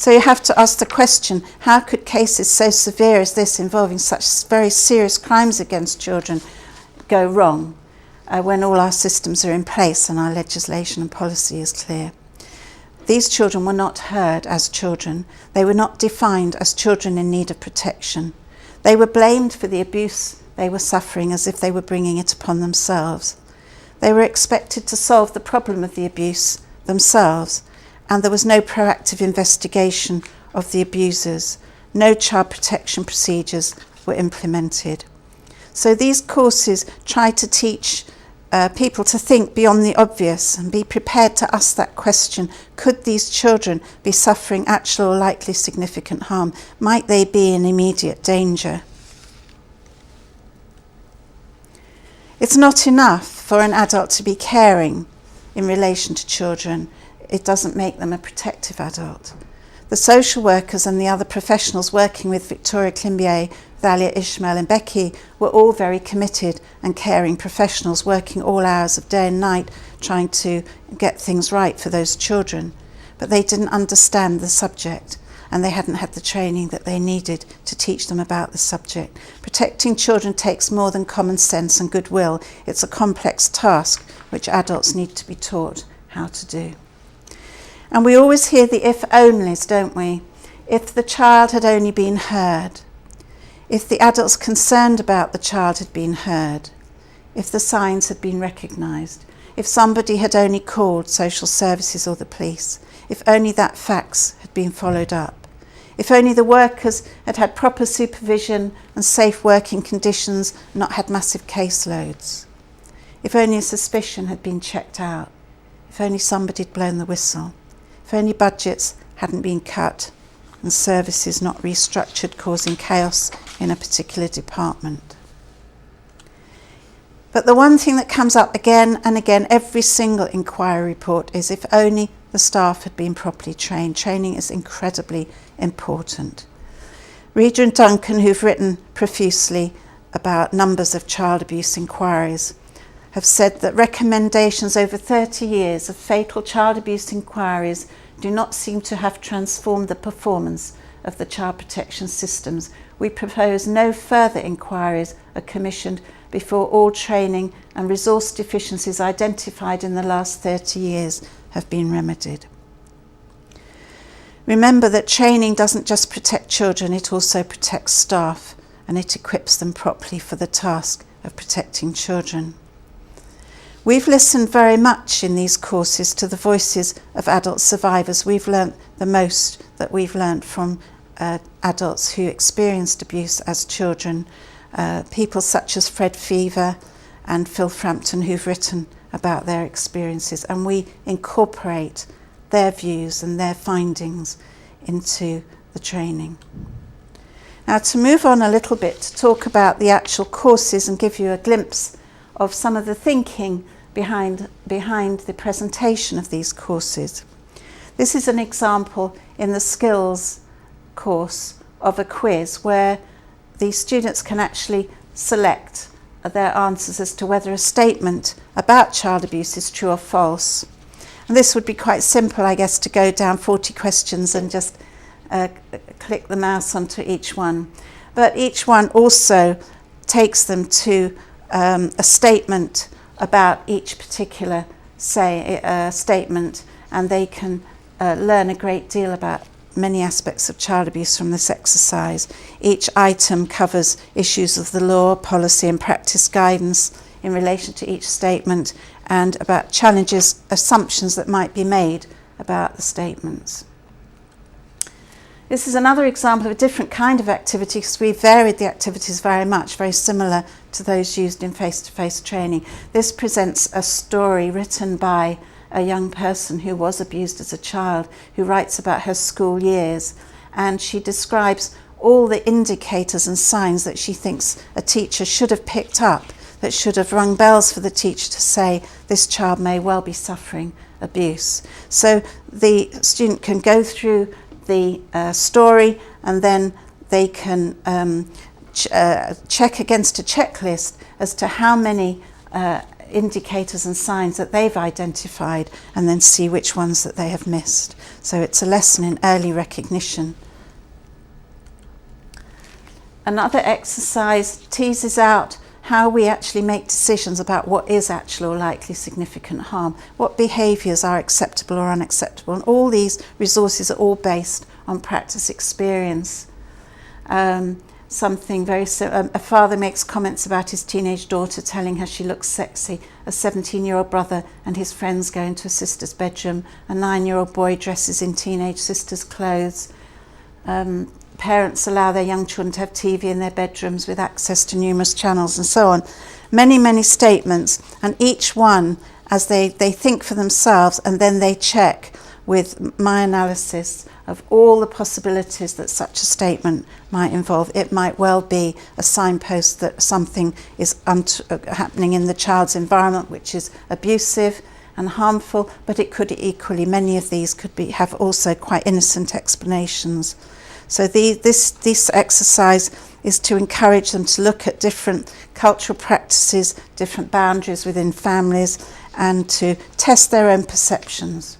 So you have to ask the question, how could cases so severe as this involving such very serious crimes against children go wrong when all our systems are in place and our legislation and policy is clear? These children were not heard as children. They were not defined as children in need of protection. They were blamed for the abuse they were suffering as if they were bringing it upon themselves. They were expected to solve the problem of the abuse themselves, and there was no proactive investigation of the abusers. No child protection procedures were implemented. So these courses try to teach people to think beyond the obvious and be prepared to ask that question: could these children be suffering actual or likely significant harm? Might they be in immediate danger? It's not enough for an adult to be caring in relation to children. It doesn't make them a protective adult. The social workers and the other professionals working with Victoria Climbié, Thalia Ishmael and Becky were all very committed and caring professionals, working all hours of day and night trying to get things right for those children. But they didn't understand the subject, and they hadn't had the training that they needed to teach them about the subject. Protecting children takes more than common sense and goodwill. It's a complex task which adults need to be taught how to do. And we always hear the if-onlys, don't we? If the child had only been heard, if the adults concerned about the child had been heard, if the signs had been recognised, if somebody had only called social services or the police, if only that fax had been followed up, if only the workers had had proper supervision and safe working conditions, not had massive caseloads, if only a suspicion had been checked out, if only somebody had blown the whistle, if only budgets hadn't been cut and services not restructured, causing chaos in a particular department. But the one thing that comes up again and again, every single inquiry report, is if only the staff had been properly trained. Training is incredibly important. Reader and Duncan, who've written profusely about numbers of child abuse inquiries, have said that recommendations over 30 years of fatal child abuse inquiries do not seem to have transformed the performance of the child protection systems. We propose no further inquiries are commissioned before all training and resource deficiencies identified in the last 30 years have been remedied. Remember that training doesn't just protect children, it also protects staff, and it equips them properly for the task of protecting children. We've listened very much in these courses to the voices of adult survivors. We've learnt the most that we've learnt from adults who experienced abuse as children, people such as Fred Fever and Phil Frampton, who've written about their experiences, and we incorporate their views and their findings into the training. Now, to move on a little bit to talk about the actual courses and give you a glimpse of some of the thinking behind the presentation of these courses. This is an example in the skills course of a quiz where the students can actually select their answers as to whether a statement about child abuse is true or false. And this would be quite simple, I guess, to go down 40 questions and just click the mouse onto each one. But each one also takes them to a statement about each particular statement, and they can learn a great deal about many aspects of child abuse from this exercise. Each item covers issues of the law, policy and practice guidance in relation to each statement, and about challenges, assumptions that might be made about the statements. This is another example of a different kind of activity because we've varied the activities very much, very similar to those used in face-to-face training. This presents a story written by a young person who was abused as a child, who writes about her school years, and she describes all the indicators and signs that she thinks a teacher should have picked up, that should have rung bells for the teacher to say this child may well be suffering abuse. So the student can go through the story, and then they can check against a checklist as to how many indicators and signs that they've identified, and then see which ones that they have missed. So it's a lesson in early recognition. Another exercise teases out how we actually make decisions about what is actual or likely significant harm, what behaviours are acceptable or unacceptable, and all these resources are all based on practice experience. Something very a father makes comments about his teenage daughter, telling her she looks sexy. A 17-year-old brother and his friends go into a sister's bedroom. A 9-year-old boy dresses in teenage sister's clothes. Parents allow their young children to have TV in their bedrooms with access to numerous channels and so on. Many, many statements, and each one as they think for themselves, and then they check with my analysis of all the possibilities that such a statement might involve. It might well be a signpost that something is happening in the child's environment which is abusive and harmful, but it could equally, many of these could have also quite innocent explanations. So this exercise is to encourage them to look at different cultural practices, different boundaries within families, and to test their own perceptions.